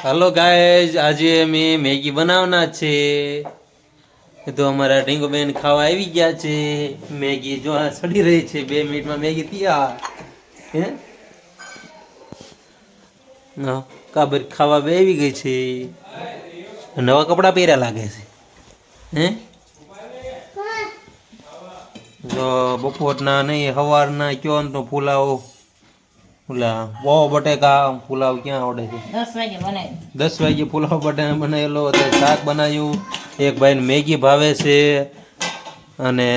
Hello guys, आज અમે Maggi બનાવવાના છે તો અમારા ઢીંગુબેન ખાવા આવી ગયા છે। મેગી જો આ સડી રહી છે, 2 મિનિટમાં મેગી તૈયાર। હે ના કાબર ખાવા બે આવી ગઈ છે। નવા કપડા પહેર્યા લાગે છે। હે જો બપોરના નહીં સવારના કયો તો પુલાવ પુલાવ બહુ બટેકા પુલાવ ક્યાં આવડે છે। 10 વાગે બનાવી 10 વાગે પુલાવ બટેકા બનાવેલો, અત્યારે શાક બનાવ્યું। એક ભાઈને મેગી ભાવે છે અને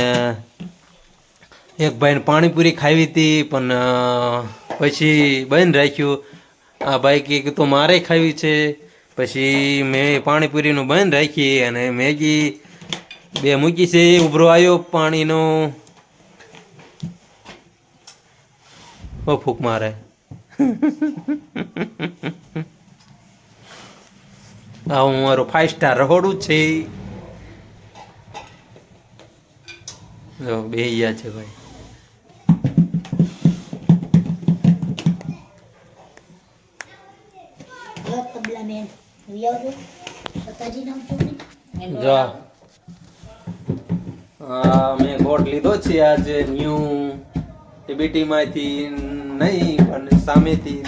એક ભાઈને પાણીપુરી ખાવી હતી પણ પછી બંધ રાખ્યું। આ ભાઈ કે તો મારે ખાવી છે, પછી મેં પાણીપુરીનું બંધ રાખી અને મેગી બે મૂકી છે। ઉભરો આવ્યો પાણીનો ફૂક મારે। આ હું મારું 5 સ્ટાર રહોડું છે। જો બે ગયા છે ભાઈ। તબલા બેન આવજો પતાજી નામ છોકરી જો મેં કોટ લીધો છે આજે ન્યૂ ટીબીટીમાંથી નહીં પણ સામેથી।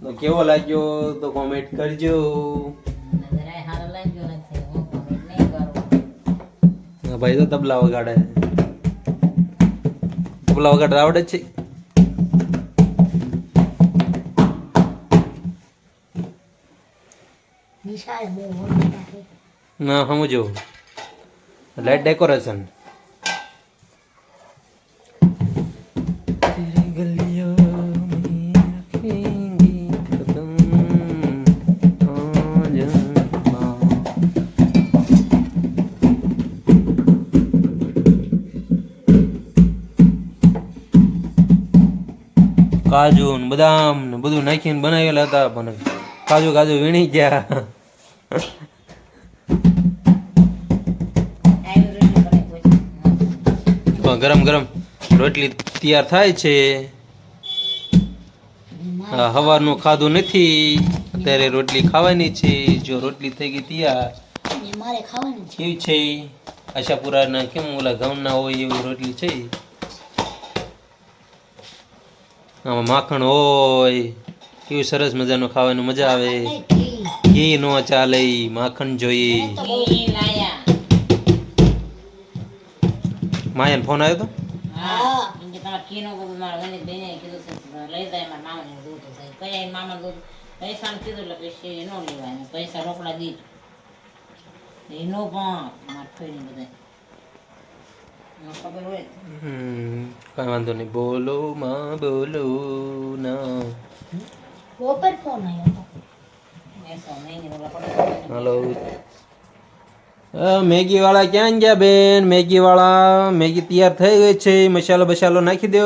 તો કેવો લાગ્યો તો કોમેન્ટ કરજો। ભાઈ તો તબલા વગાડે, તબલા વગાડતા આવડે છે। નિશાળ બહુ મોટા છે ના સમજો લાઈટ ડેકોરેશન। કાજુ ને બદામ ને બધું નાખીને બનાવેલા હતા પણ કાજુ કાજુ વીણી ગયા। ગરમ ગરમ રોટલી તૈયાર થાય છે। સવારનું ખાધું નથી, અત્યારે રોટલી ખાવાની છે। જો રોટલી થઈ ગઈ તૈયાર, મારે ખાવાની છે। કેવી છે આશાપુરાના કેમ ઓલા ઘઉંના હોય એવી રોટલી છે। આમાં માખણ હોય, કેવી સરસ મજાનું ખાવાનું મજા આવે। ઘી નો ચાલે, માખણ જોઈએ। માયાનો ફોન આવ્યો તો હા ઇનકે તમાર કીનો કો માર મને બેને કીધું છે લઈ જાય માર મામાને દૂધ તો જાય કઈ મામા દૂધ પૈસા ને કીધું એટલે પછી નો લેવાય, પૈસા રોકડા દીધ એનો પણ માર ફઈને બધાય ખબર હોય। કઈ વાંધો નહીં, બોલો માં બોલો ના। ઉપર ફોન આવ્યો એસો નહીં રોલા પડે। હાલો મેગી વાળા ક્યાં ગયા બેન? મેગી વાળા મેગી તૈયાર થઈ ગઈ છે, મસાલો બસાલો નાખી દો।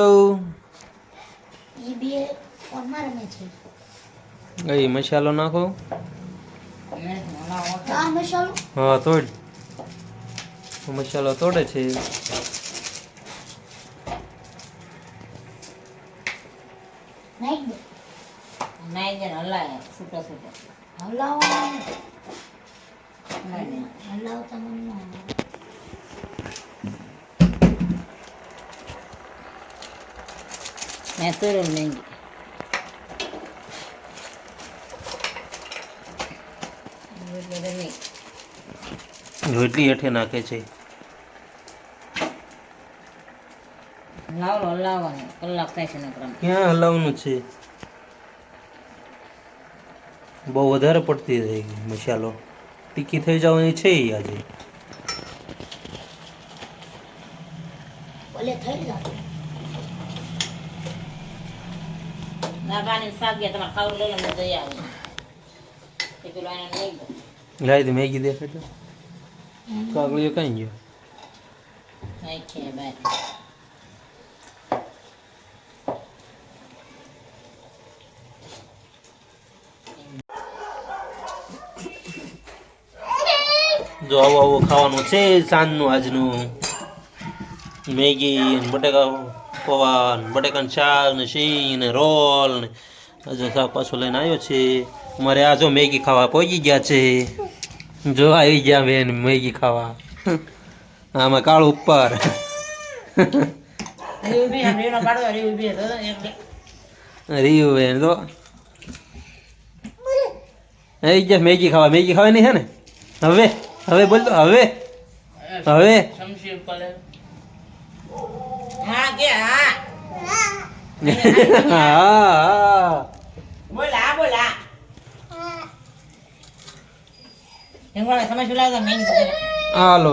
ઈ બે ઓરમાં રમે છે। એ મસાલો નાખો। આ મસાલો હા તોડ, મસાલો તોડે છે। નાઈ દે નાઈ દે હલાય છૂટો છૂટો હલાવો હલાવ તમને मैं तो लेंगे રોટલી હેઠે નાખે છે। લાવો હલાવવાનું કલાક થાય છે નકરા ક્યાં હલાવવાનું છે? બહુ વધારે પડતી થઈ ગઈ મસાલો, તીખી થઈ જવાની છે આજે। ઓલે થઈ જાય નાગાની શાક ગયા તમારે ખાવું લઈ લે જઈ આવે એ પેલો એને લઈ ગયો લાઈ દે મેગી દેખાય તો કાગળિયો કઈ ગયો? નહીં છે બાય જો આવું આવું ખાવાનું છે સાંજનું આજનું। મેગી બટેકા પૌવા બટેકાનું શાક ને શી ને રોલ ને હજુ શાક પાછું લઈને આવ્યો છે અમારે. આ જો મેગી ખાવા પહોંચી ગયા છે. જો આવી ગયા બેન મેગી ખાવા. આમાં કાળું ઉપર. રીવું બી આમ રીવનો પાડો રીવું બી હતો એટલે રીયું બેન તો આવી ગયા મેગી ખાવા. મેગી ખાવાની છે ને હવે? હવે બોલ તો હવે. હવે હા કે હા હા બોલા બોલા એમ સમજ લાગે મેં હાલો.